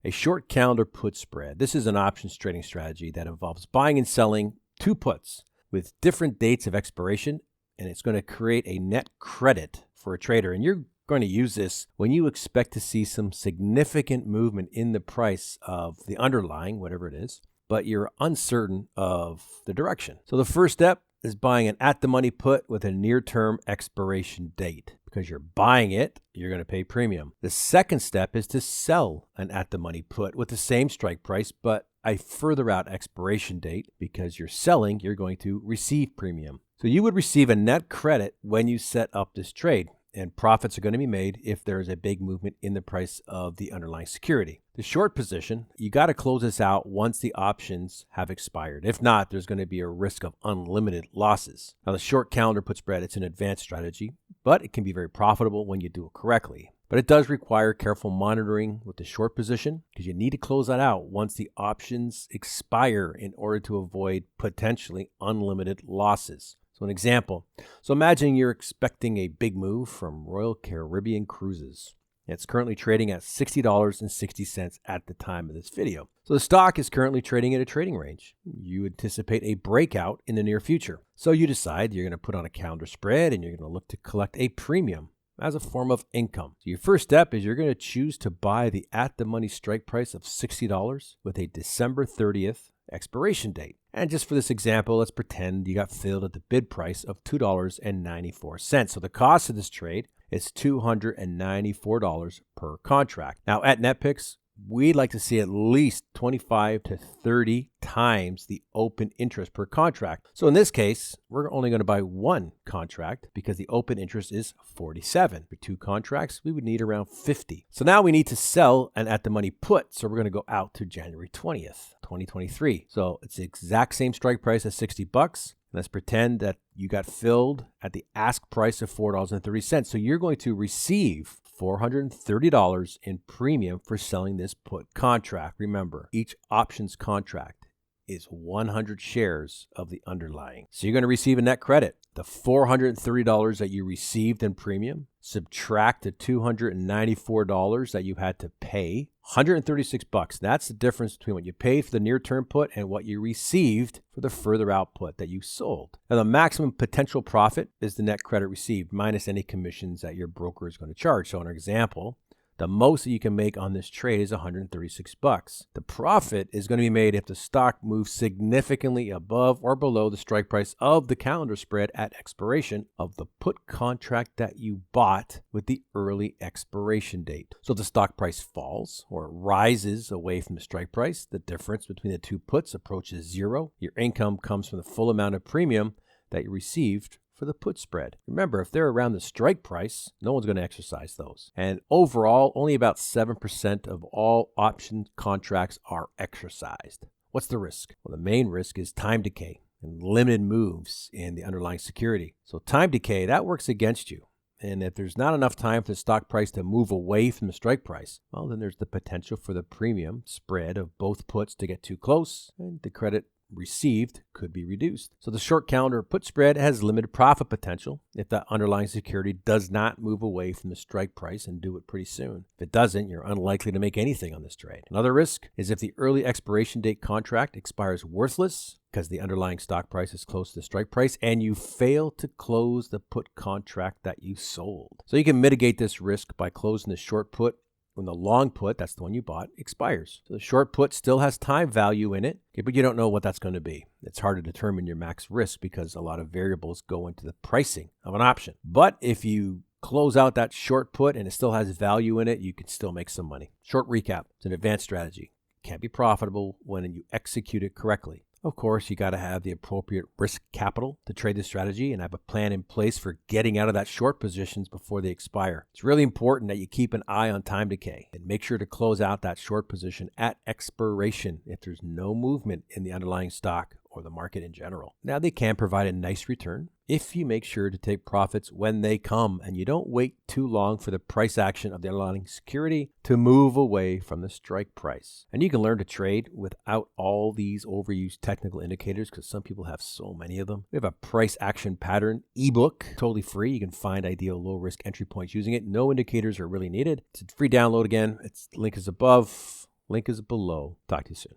A short calendar put spread. This is an options trading strategy that involves buying and selling two puts with different dates of expiration, and it's going to create a net credit for a trader. And you're going to use this when you expect to see some significant movement in the price of the underlying, whatever it is, but you're uncertain of the direction. So the first step is buying an at-the-money put with a near-term expiration date. Because you're buying it, you're going to pay premium. The second step is to sell an at-the-money put with the same strike price, but a further out expiration date. Because you're selling, you're going to receive premium. So you would receive a net credit when you set up this trade, and profits are going to be made if there is a big movement in the price of the underlying security. The short position, you got to close this out once the options have expired. If not, there's going to be a risk of unlimited losses. Now, the short calendar put spread, it's an advanced strategy, but it can be very profitable when you do it correctly. But it does require careful monitoring with the short position because you need to close that out once the options expire in order to avoid potentially unlimited losses. So an example, imagine you're expecting a big move from Royal Caribbean Cruises. It's currently trading at $60.60 at the time of this video. So the stock is currently trading at a trading range. You anticipate a breakout in the near future. So you decide you're going to put on a calendar spread and you're going to look to collect a premium as a form of income. So your first step is you're going to choose to buy the at-the-money strike price of $60 with a December 30th expiration date. And just for this example, let's pretend you got filled at the bid price of $2.94. So the cost of this trade is $294 per contract. Now at NetPicks, we'd like to see at least 25 to 30 times the open interest per contract. So in this case, we're only going to buy one contract because the open interest is 47. For two contracts, we would need around 50. So now we need to sell an at-the-money put. So we're going to go out to January 20th, 2023. So it's the exact same strike price as $60. Let's pretend that you got filled at the ask price of $4.30. So you're going to receive $430 in premium for selling this put contract. Remember, each options contract is 100 shares of the underlying. So you're going to receive a net credit. The $430 that you received in premium, subtract the $294 that you had to pay, $136. That's the difference between what you paid for the near-term put and what you received for the further out put that you sold. Now, the maximum potential profit is the net credit received minus any commissions that your broker is going to charge. So, in our example, the most that you can make on this trade is $136. The profit is going to be made if the stock moves significantly above or below the strike price of the calendar spread at expiration of the put contract that you bought with the early expiration date. So if the stock price falls or rises away from the strike price, the difference between the two puts approaches zero. Your income comes from the full amount of premium that you received for the put spread. Remember, if they're around the strike price, no one's going to exercise those. And overall, only about 7% of all option contracts are exercised. What's the risk? Well, the main risk is time decay and limited moves in the underlying security. So time decay, that works against you. And if there's not enough time for the stock price to move away from the strike price, well, then there's the potential for the premium spread of both puts to get too close and the credit received could be reduced. So the short calendar put spread has limited profit potential if the underlying security does not move away from the strike price and do it pretty soon. If it doesn't, you're unlikely to make anything on this trade. Another risk is if the early expiration date contract expires worthless because the underlying stock price is close to the strike price and you fail to close the put contract that you sold. So you can mitigate this risk by closing the short put when the long put, that's the one you bought, expires. So the short put still has time value in it, but you don't know what that's going to be. It's hard to determine your max risk because a lot of variables go into the pricing of an option. But if you close out that short put and it still has value in it, you can still make some money. Short recap, it's an advanced strategy. It can't be profitable when you execute it correctly. Of course, you got to have the appropriate risk capital to trade this strategy and have a plan in place for getting out of that short positions before they expire. It's really important that you keep an eye on time decay and make sure to close out that short position at expiration if there's no movement in the underlying stock or the market in general. Now, they can provide a nice return if you make sure to take profits when they come and you don't wait too long for the price action of the underlying security to move away from the strike price. And you can learn to trade without all these overused technical indicators because some people have so many of them. We have a price action pattern ebook, totally free. You can find ideal low risk entry points using it. No indicators are really needed. It's a free download again. The link is above. Link is below. Talk to you soon.